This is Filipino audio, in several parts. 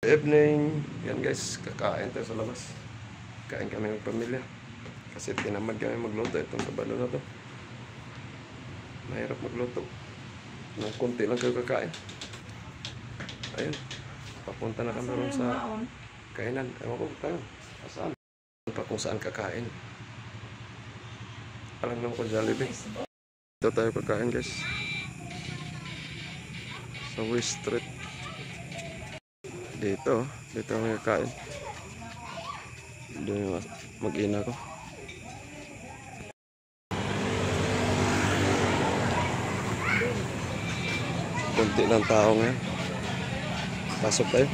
Evening. Yan guys, kakain tayo sa labas. Kain kami ng pamilya. Kasi tinamad kami magluto. Itong kabalo na to. Mahirap magluto. Nung konti lang kayo kakain. Ayun. Papunta na kami ron sa kainan. Ewan ko tayo. Saan? Pa kung saan kakain. Alam naman ko Jollibee. Dito tayo kakain guys. Sa West Street. Dito kami kakain. Doon yung mag-ina ko. Kunti ng tao ngayon. Pasok tayo.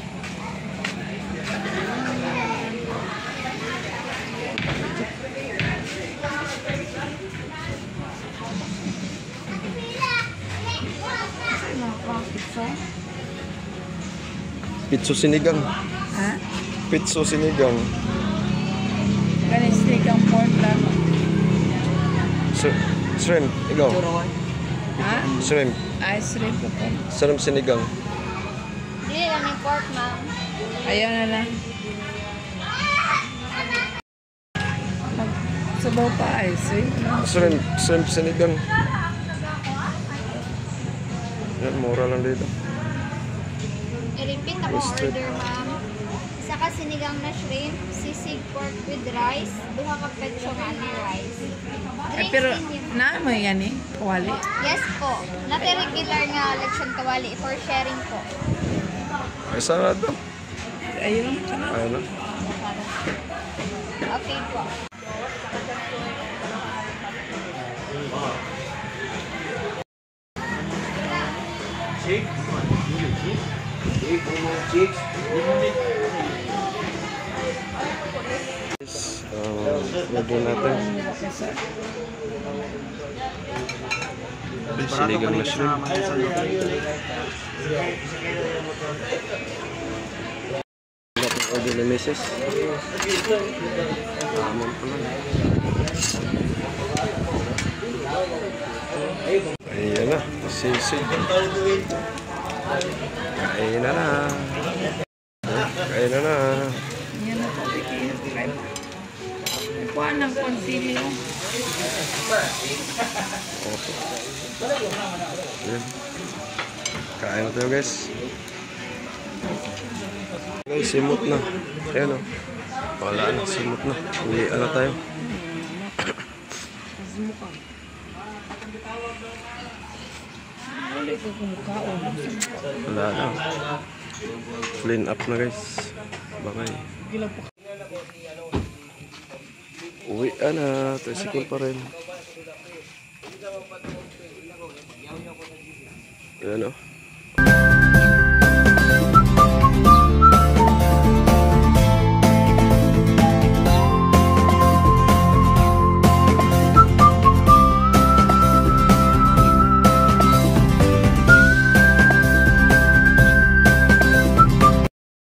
Pitso sinigang. Ha? Pitso sinigang. Galing sinigang pork lang. Shrimp. Ikaw. Ha? Shrimp. Ay, shrimp po. Shrimp sinigang. Hindi lang yung pork, ma'am. Ayaw na lang. Sabaw pa ay shrimp. Shrimp sinigang. Yan, mura lang dito. I-repeat ako order, ma'am. Isa ka sinigang na shrimp, sisig pork with rice, duha ka petso nga ni rice. Ay, Drinks pero din yun. na mo yan eh. Kawali. Yes po. Not a regular nga lechon kawali for sharing po. Ay, saan na ito? Ayun. Ayun na. Okay po. Lagyan natin. Sinigang na shrimp. Dapat order ni Mrs. Tamang pala. Ayan na. Sisig. Kain na na. Kain na na. Yan na po. Kuha ng konsilyo. Okay. Ayan. Kain na tayo guys. Guys, simot na. Ayan o. Wala na, simot na. Uwian na tayo. Wala na. Clean up na guys. Bye. Uwian na. Tricycle pa rin. Ayan o.